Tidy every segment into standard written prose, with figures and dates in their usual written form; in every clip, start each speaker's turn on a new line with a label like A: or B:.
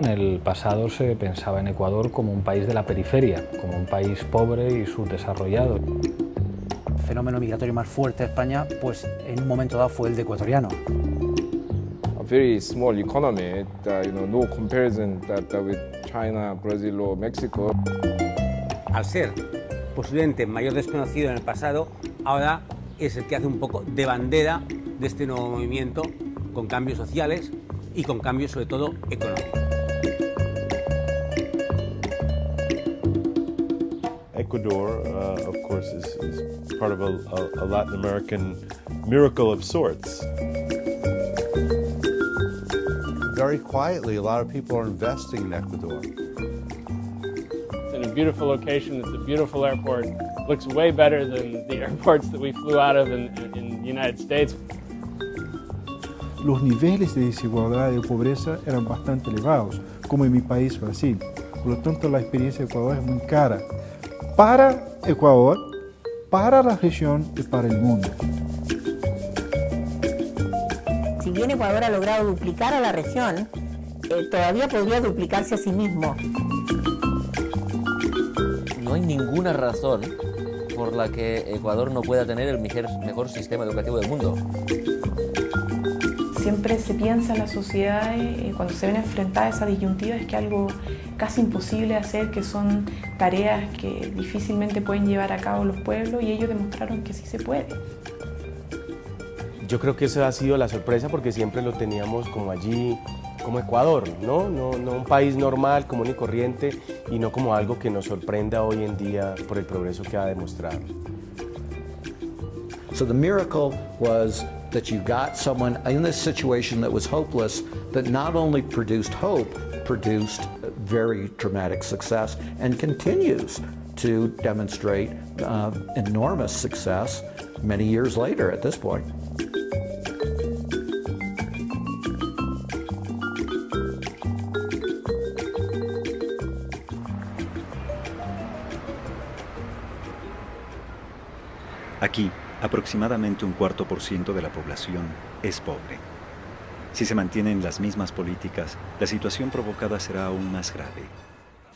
A: En el pasado se pensaba en Ecuador como un país de la periferia, como un país pobre y subdesarrollado.
B: El fenómeno migratorio más fuerte de España, pues en un momento dado fue el de ecuatoriano.
C: A very small economy, no comparison with China, Brazil or Mexico.
D: Al ser posiblemente mayor desconocido en el pasado, ahora es el que hace un poco de bandera de este nuevo movimiento, con cambios sociales y con cambios sobre todo económicos.
E: Ecuador, of course, is part of a Latin American miracle of sorts.
F: Very quietly, a lot of people are investing in Ecuador.
G: It's in a beautiful location, it's a beautiful airport. Looks way better than the airports that we flew out of in the United States.
H: Los niveles de desigualdad y de pobreza eran bastante elevados, como en mi país, Brasil. Por lo tanto, la experiencia de Ecuador es muy cara para Ecuador, para la región y para el mundo.
I: Si bien Ecuador ha logrado duplicar a la región, todavía podría duplicarse a sí mismo.
J: No hay ninguna razón por la que Ecuador no pueda tener el mejor sistema educativo del mundo.
K: Siempre se piensa en la sociedad cuando se ven enfrentadas a esas disyuntivas que algo casi imposible de hacer, que son tareas que difícilmente pueden llevar a cabo los pueblos, y ellos demostraron que sí se puede.
L: Yo creo que esa ha sido la sorpresa, porque siempre lo teníamos como allí, como Ecuador, ¿no? No un país normal, común y corriente, y no como algo que nos sorprenda hoy en día por el progreso que ha demostrado.
M: So the miracle was that you got someone in this situation that was hopeless, that not only produced hope, produced very dramatic success and continues to demonstrate enormous success many years later at this point.
N: Aquí, aproximadamente un 4% de la población es pobre. Si se mantienen las mismas políticas, la situación provocada será aún más grave.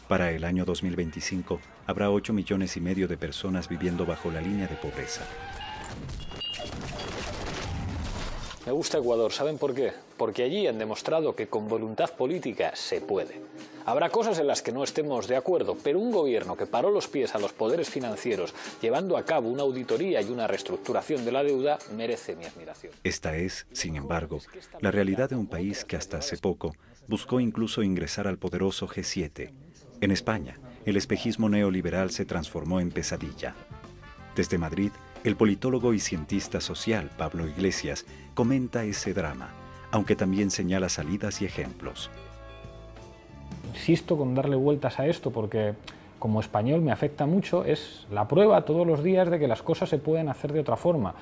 N: Para el año 2025, habrá 8,5 millones de personas viviendo bajo la línea de pobreza.
O: Me gusta Ecuador, ¿saben por qué? Porque allí han demostrado que con voluntad política se puede. Habrá cosas en las que no estemos de acuerdo, pero un gobierno que paró los pies a los poderes financieros llevando a cabo una auditoría y una reestructuración de la deuda merece mi admiración.
N: Esta es, sin embargo, la realidad de un país que hasta hace poco buscó incluso ingresar al poderoso G7. En España, el espejismo neoliberal se transformó en pesadilla. Desde Madrid, el politólogo y cientista social Pablo Iglesias comenta ese drama, aunque también señala salidas y ejemplos.
A: Insisto con darle vueltas a esto porque como español me afecta mucho, es la prueba todos los días de que las cosas se pueden hacer de otra forma.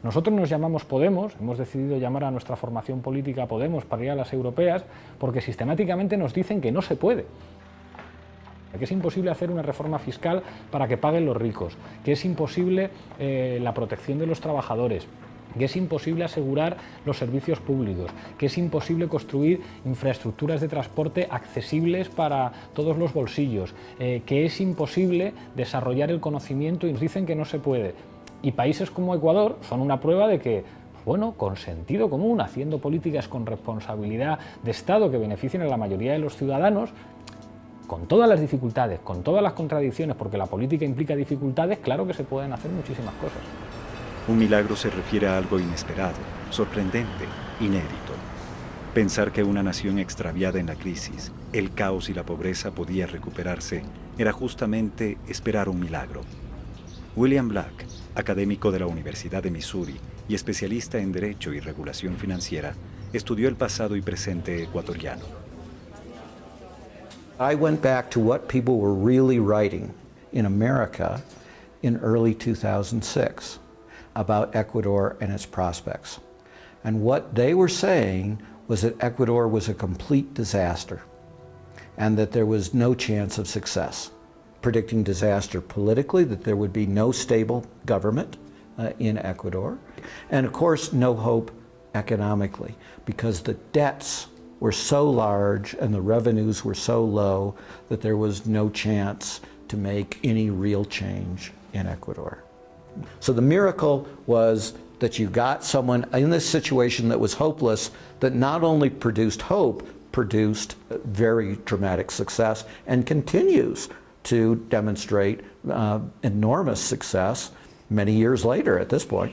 A: Nosotros nos llamamos Podemos, hemos decidido llamar a nuestra formación política Podemos para ir a las europeas, porque sistemáticamente nos dicen que no se puede. Que es imposible hacer una reforma fiscal para que paguen los ricos, que es imposible la protección de los trabajadores, que es imposible asegurar los servicios públicos, que es imposible construir infraestructuras de transporte accesibles para todos los bolsillos, que es imposible desarrollar el conocimiento, y nos dicen que no se puede. Y países como Ecuador son una prueba de que, bueno, con sentido común, haciendo políticas con responsabilidad de Estado que beneficien a la mayoría de los ciudadanos, con todas las dificultades, con todas las contradicciones, porque la política implica dificultades, claro que se pueden hacer muchísimas cosas.
N: Un milagro se refiere a algo inesperado, sorprendente, inédito. Pensar que una nación extraviada en la crisis, el caos y la pobreza podía recuperarse era justamente esperar un milagro. William Black, académico de la Universidad de Missouri y especialista en Derecho y Regulación Financiera, estudió el pasado y presente ecuatoriano.
M: I went back to what people were really writing in America in early 2006 about Ecuador and its prospects. And what they were saying was that Ecuador was a complete disaster and that there was no chance of success. Predicting disaster politically, that there would be no stable government in Ecuador, and of course no hope economically, because the debts were so large and the revenues were so low that there was no chance to make any real change in Ecuador. So the miracle was that you got someone in this situation that was hopeless that not only produced hope, produced very dramatic success and continues to demonstrate enormous success many years later at this point.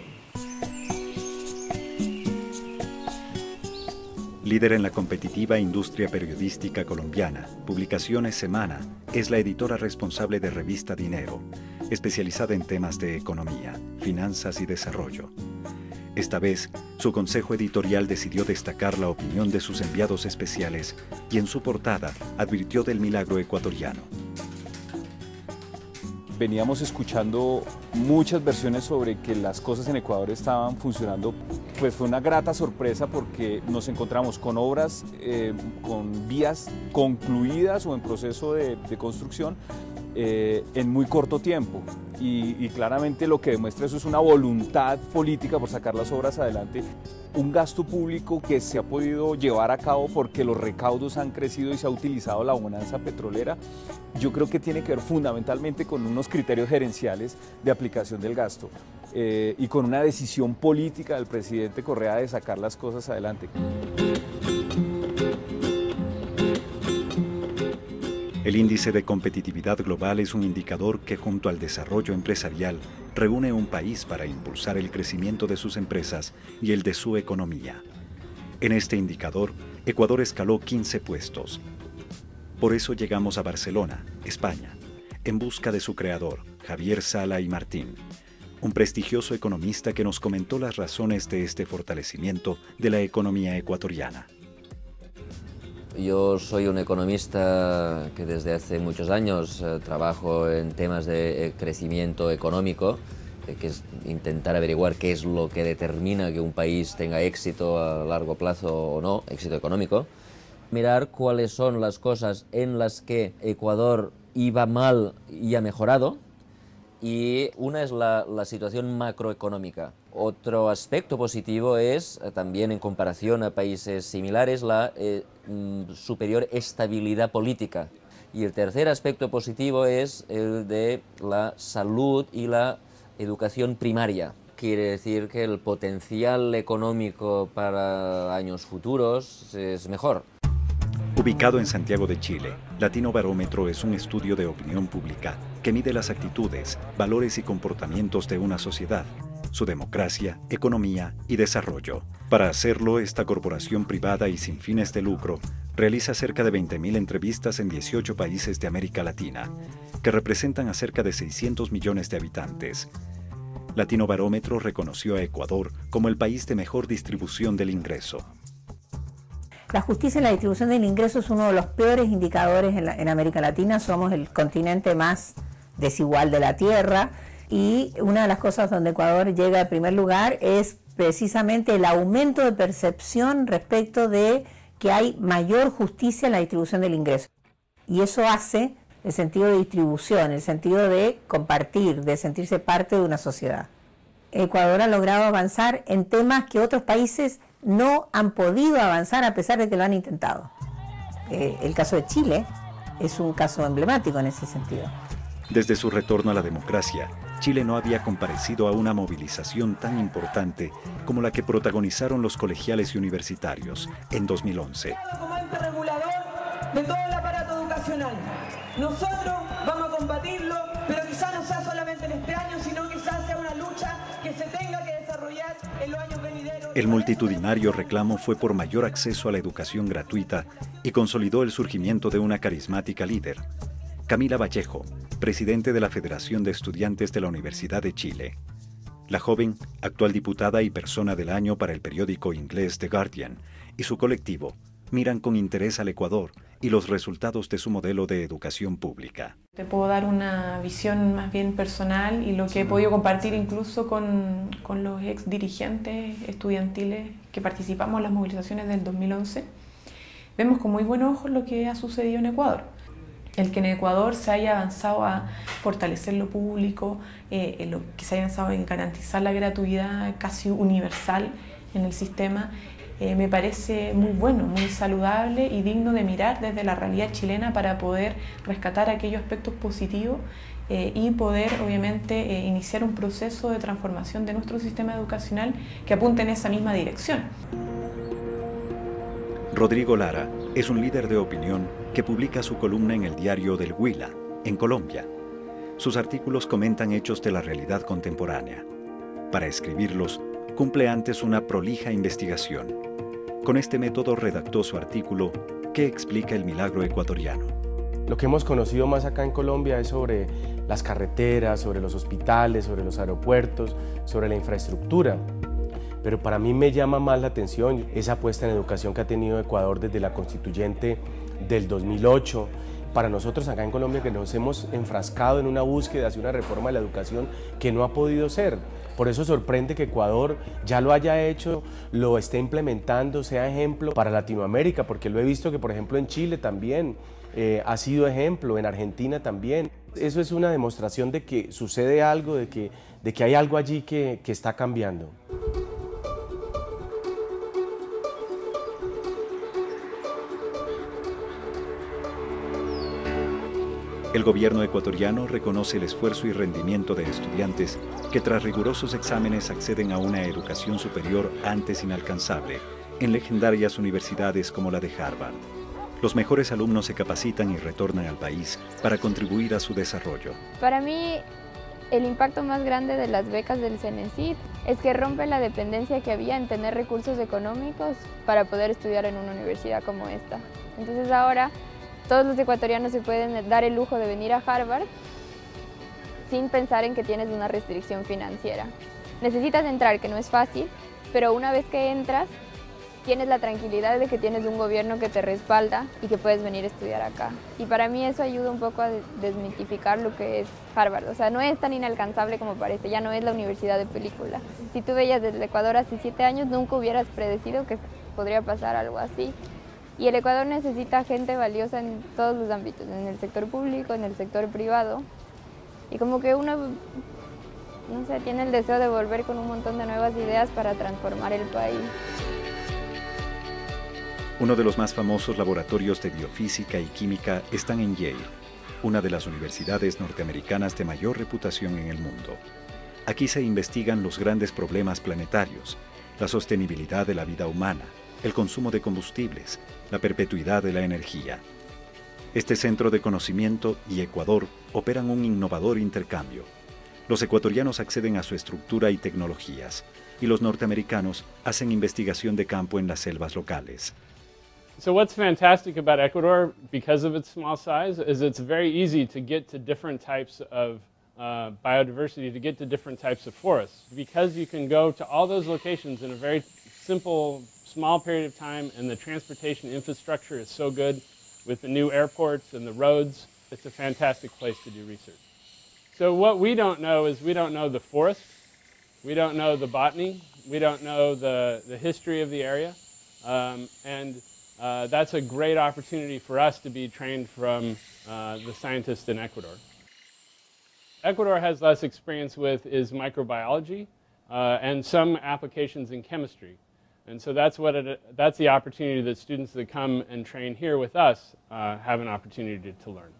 N: Líder en la competitiva industria periodística colombiana, Publicaciones Semana es la editora responsable de Revista Dinero, especializada en temas de economía, finanzas y desarrollo. Esta vez, su consejo editorial decidió destacar la opinión de sus enviados especiales y en su portada advirtió del milagro ecuatoriano.
P: Veníamos escuchando muchas versiones sobre que las cosas en Ecuador estaban funcionando. Pues fue una grata sorpresa porque nos encontramos con obras, con vías concluidas o en proceso de construcción en muy corto tiempo. Y claramente lo que demuestra eso es una voluntad política por sacar las obras adelante. Un gasto público que se ha podido llevar a cabo porque los recaudos han crecido y se ha utilizado la bonanza petrolera. Yo creo que tiene que ver fundamentalmente con unos criterios gerenciales de aplicación del gasto y con una decisión política del presidente Correa de sacar las cosas adelante.
N: El índice de competitividad global es un indicador que junto al desarrollo empresarial reúne un país para impulsar el crecimiento de sus empresas y el de su economía. En este indicador, Ecuador escaló 15 puestos. Por eso llegamos a Barcelona, España, en busca de su creador, Javier Sala y Martín, un prestigioso economista que nos comentó las razones de este fortalecimiento de la economía ecuatoriana.
J: Yo soy un economista que desde hace muchos años trabajo en temas de crecimiento económico, que es intentar averiguar qué es lo que determina que un país tenga éxito a largo plazo o no, éxito económico. Mirar cuáles son las cosas en las que Ecuador iba mal y ha mejorado. Y una es la situación macroeconómica. Otro aspecto positivo es, también en comparación a países similares, la superior estabilidad política. Y el tercer aspecto positivo es el de la salud y la educación primaria. Quiere decir que el potencial económico para años futuros es mejor.
N: Ubicado en Santiago de Chile, Latino Barómetro es un estudio de opinión pública que mide las actitudes, valores y comportamientos de una sociedad, su democracia, economía y desarrollo. Para hacerlo, esta corporación privada y sin fines de lucro realiza cerca de 20.000 entrevistas en 18 países de América Latina, que representan a cerca de 600 millones de habitantes. Latino Barómetro reconoció a Ecuador como el país de mejor distribución del ingreso.
I: La justicia en la distribución del ingreso es uno de los peores indicadores en América Latina. Somos el continente más desigual de la Tierra y una de las cosas donde Ecuador llega en primer lugar es precisamente el aumento de percepción respecto de que hay mayor justicia en la distribución del ingreso. Y eso hace el sentido de distribución, el sentido de compartir, de sentirse parte de una sociedad. Ecuador ha logrado avanzar en temas que otros países no han podido avanzar a pesar de que lo han intentado. El caso de Chile es un caso emblemático en ese sentido.
N: Desde su retorno a la democracia, Chile no había comparecido a una movilización tan importante como la que protagonizaron los colegiales y universitarios en 2011.
Q: Como ente regulador de todo el aparato educacional. Nosotros vamos a combatirlo, pero quizás no sea solamente en este año, sino quizás sea una lucha que se tenga que desarrollar en los años venideros.
N: El multitudinario reclamo fue por mayor acceso a la educación gratuita y consolidó el surgimiento de una carismática líder, Camila Vallejo, presidente de la Federación de Estudiantes de la Universidad de Chile. La joven, actual diputada y persona del año para el periódico inglés The Guardian, y su colectivo miran con interés al Ecuador y los resultados de su modelo de educación pública.
K: Te puedo dar una visión más bien personal y lo que he podido compartir incluso con los ex dirigentes estudiantiles que participamos en las movilizaciones del 2011. Vemos con muy buenos ojos lo que ha sucedido en Ecuador. El que en Ecuador se haya avanzado a fortalecer lo público, que se haya avanzado en garantizar la gratuidad casi universal en el sistema, me parece muy bueno, muy saludable y digno de mirar desde la realidad chilena para poder rescatar aquellos aspectos positivos y poder obviamente iniciar un proceso de transformación de nuestro sistema educacional que apunte en esa misma dirección.
N: Rodrigo Lara es un líder de opinión que publica su columna en el diario del Huila, en Colombia. Sus artículos comentan hechos de la realidad contemporánea. Para escribirlos, cumple antes una prolija investigación. Con este método redactó su artículo ¿Qué explica el milagro ecuatoriano?
L: Lo que hemos conocido más acá en Colombia es sobre las carreteras, sobre los hospitales, sobre los aeropuertos, sobre la infraestructura. Pero para mí me llama más la atención esa apuesta en educación que ha tenido Ecuador desde la constituyente del 2008. Para nosotros acá en Colombia, que nos hemos enfrascado en una búsqueda hacia una reforma de la educación que no ha podido ser. Por eso sorprende que Ecuador ya lo haya hecho, lo esté implementando, sea ejemplo para Latinoamérica, porque lo he visto que por ejemplo en Chile también ha sido ejemplo, en Argentina también. Eso es una demostración de que sucede algo, de que hay algo allí que está cambiando.
N: El gobierno ecuatoriano reconoce el esfuerzo y rendimiento de estudiantes que tras rigurosos exámenes acceden a una educación superior antes inalcanzable en legendarias universidades como la de Harvard. Los mejores alumnos se capacitan y retornan al país para contribuir a su desarrollo.
R: Para mí, el impacto más grande de las becas del CENESID es que rompe la dependencia que había en tener recursos económicos para poder estudiar en una universidad como esta. Entonces ahora todos los ecuatorianos se pueden dar el lujo de venir a Harvard sin pensar en que tienes una restricción financiera. Necesitas entrar, que no es fácil, pero una vez que entras, tienes la tranquilidad de que tienes un gobierno que te respalda y que puedes venir a estudiar acá. Y para mí eso ayuda un poco a desmitificar lo que es Harvard. O sea, no es tan inalcanzable como parece, ya no es la universidad de película. Si tú veías desde el Ecuador hace 7 años, nunca hubieras predecido que podría pasar algo así. Y el Ecuador necesita gente valiosa en todos los ámbitos, en el sector público, en el sector privado. Y como que uno, no sé, tiene el deseo de volver con un montón de nuevas ideas para transformar el país.
N: Uno de los más famosos laboratorios de biofísica y química están en Yale, una de las universidades norteamericanas de mayor reputación en el mundo. Aquí se investigan los grandes problemas planetarios, la sostenibilidad de la vida humana, el consumo de combustibles, la perpetuidad de la energía. Este centro de conocimiento y Ecuador operan un innovador intercambio. Los ecuatorianos acceden a su estructura y tecnologías, y los norteamericanos hacen investigación de campo en las selvas locales.
G: So what's fantastic about Ecuador, because of its small size, is it's very easy to get to different types of biodiversity, to get to different types of forests, because you can go to all those locations in a very simple, small period of time, and the transportation infrastructure is so good with the new airports and the roads. It's a fantastic place to do research. So what we don't know is we don't know the forest, we don't know the botany, we don't know the history of the area, and that's a great opportunity for us to be trained from the scientists in Ecuador. Ecuador has less experience with is microbiology and some applications in chemistry. And so that's the opportunity that students that come and train here with us have an opportunity to learn.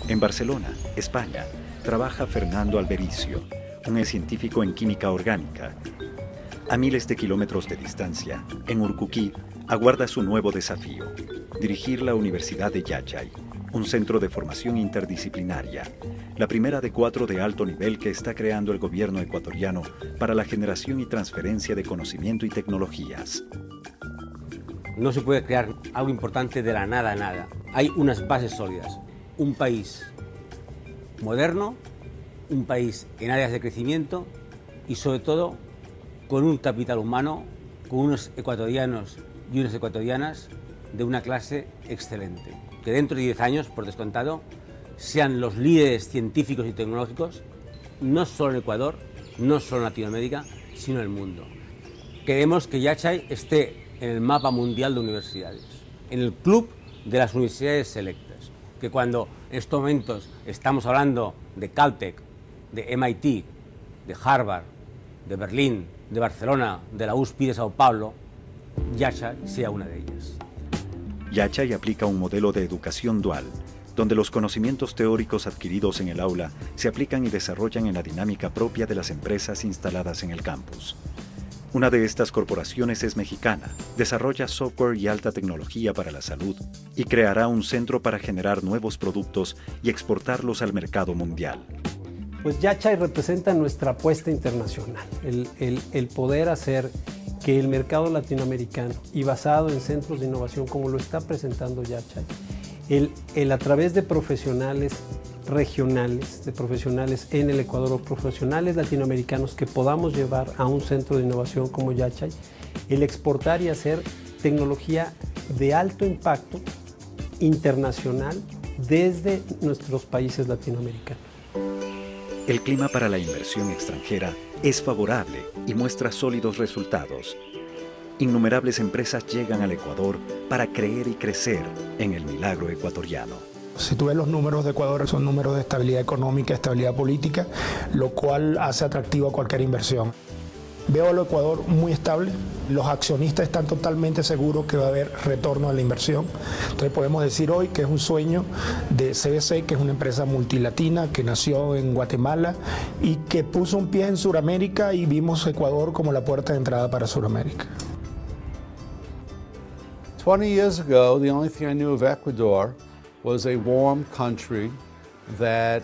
N: En Barcelona, España, trabaja Fernando Albericio, un científico en química orgánica. A miles de kilómetros de distancia, en Urcuquí, aguarda su nuevo desafío, dirigir la Universidad de Yachay, un centro de formación interdisciplinaria, la primera de 4 de alto nivel que está creando el gobierno ecuatoriano para la generación y transferencia de conocimiento y tecnologías.
D: No se puede crear algo importante de la nada a nada. Hay unas bases sólidas. Un país moderno, un país en áreas de crecimiento y sobre todo con un capital humano, con unos ecuatorianos y unas ecuatorianas de una clase excelente. Que dentro de 10 años, por descontado, sean los líderes científicos y tecnológicos, no solo en Ecuador, no solo en Latinoamérica, sino en el mundo. Queremos que Yachay esté en el mapa mundial de universidades, en el club de las universidades selectas, que cuando en estos momentos estamos hablando de Caltech, de MIT, de Harvard, de Berlín, de Barcelona, de la USP de Sao Paulo, Yachai sea una de ellas.
N: Yachai aplica un modelo de educación dual, donde los conocimientos teóricos adquiridos en el aula se aplican y desarrollan en la dinámica propia de las empresas instaladas en el campus. Una de estas corporaciones es mexicana, desarrolla software y alta tecnología para la salud y creará un centro para generar nuevos productos y exportarlos al mercado mundial.
S: Pues Yachai representa nuestra apuesta internacional, el poder hacer que el mercado latinoamericano y basado en centros de innovación como lo está presentando Yachai, el a través de profesionales regionales, de profesionales en el Ecuador o profesionales latinoamericanos que podamos llevar a un centro de innovación como Yachai, el exportar y hacer tecnología de alto impacto internacional desde nuestros países latinoamericanos.
N: El clima para la inversión extranjera es favorable y muestra sólidos resultados. Innumerables empresas llegan al Ecuador para creer y crecer en el milagro ecuatoriano.
T: Si tú ves los números de Ecuador, son números de estabilidad económica, estabilidad política, lo cual hace atractivo a cualquier inversión. Veo al Ecuador muy estable, los accionistas están totalmente seguros que va a haber retorno a la inversión. Entonces podemos decir hoy que es un sueño de CBC, que es una empresa multilatina que nació en Guatemala y que puso un pie en Sudamérica y vimos Ecuador como la puerta de entrada para Sudamérica.
F: 20 years ago, the only thing I knew of Ecuador was a warm country that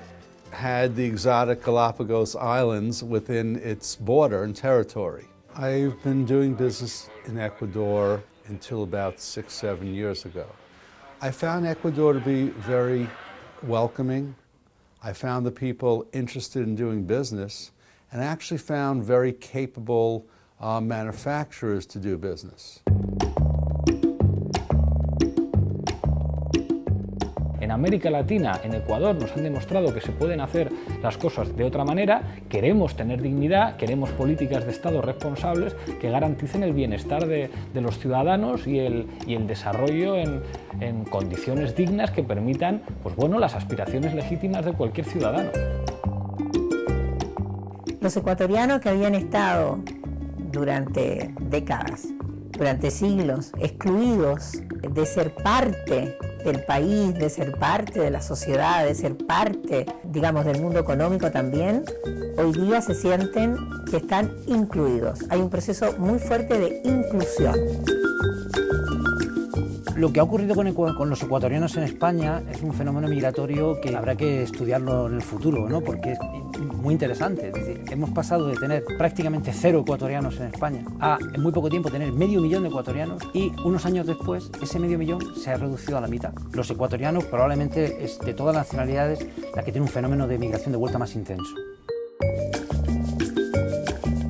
F: had the exotic Galapagos Islands within its border and territory. I've been doing business in Ecuador until about 6-7 years ago. I found Ecuador to be very welcoming. I found the people interested in doing business, and I actually found very capable manufacturers to do business.
A: En América Latina, en Ecuador, nos han demostrado que se pueden hacer las cosas de otra manera. Queremos tener dignidad, queremos políticas de Estado responsables que garanticen el bienestar de los ciudadanos y el desarrollo en condiciones dignas que permitan, pues bueno, las aspiraciones legítimas de cualquier ciudadano.
I: Los ecuatorianos que habían estado durante décadas, durante siglos, excluidos de ser parte del país, de ser parte de la sociedad, de ser parte, digamos, del mundo económico también, hoy día se sienten que están incluidos. Hay un proceso muy fuerte de inclusión.
B: Lo que ha ocurrido con los ecuatorianos en España es un fenómeno migratorio que habrá que estudiarlo en el futuro, ¿no? Porque es muy interesante. Es decir, hemos pasado de tener prácticamente 0 ecuatorianos en España a, en muy poco tiempo, tener medio millón de ecuatorianos y unos años después ese medio millón se ha reducido a la mitad. Los ecuatorianos probablemente es de todas las nacionalidades la que tiene un fenómeno de migración de vuelta más intenso.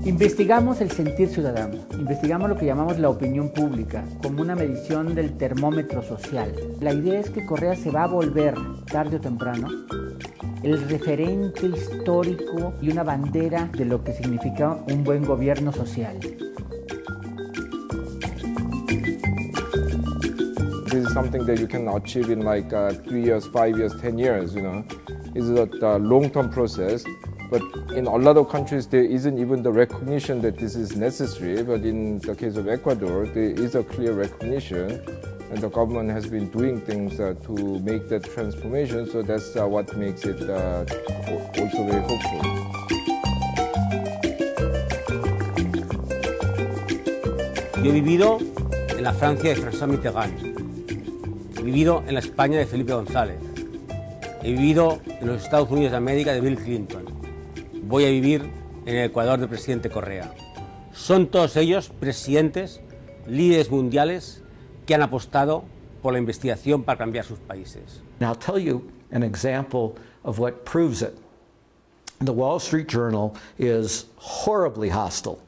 U: Investigamos el sentir ciudadano, investigamos lo que llamamos la opinión pública, como una medición del termómetro social. La idea es que Correa se va a volver, tarde o temprano, el referente histórico y una bandera de lo que significa un buen gobierno social.
C: This is something that you can achieve in like 3 years, 5 years, 10 years, you know. It's a long-term process. But in a lot of countries, there isn't even the recognition that this is necessary. But in the case of Ecuador, there is a clear recognition, and the government has been doing things to make that transformation. So that's what makes it also very hopeful.
D: Yo he vivido en la Francia de François Mitterrand, he vivido en la España de Felipe González, he vivido en los Estados Unidos de América de Bill Clinton. Voy a vivir en el Ecuador del presidente Correa. Son todos ellos presidentes, líderes mundiales que han apostado por la investigación para cambiar sus países.
M: And I'll tell you an example of what proves it. The Wall Street Journal is horribly hostile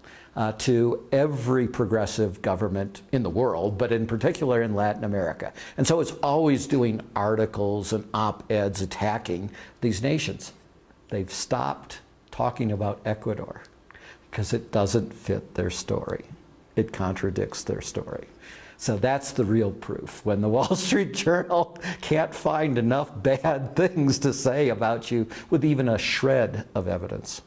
M: to every progressive government in the world, but in particular in Latin America. And so it's always doing articles and op-eds attacking these nations. They've stopped talking about Ecuador because it doesn't fit their story. It contradicts their story. So that's the real proof. When the Wall Street Journal can't find enough bad things to say about you with even a shred of evidence.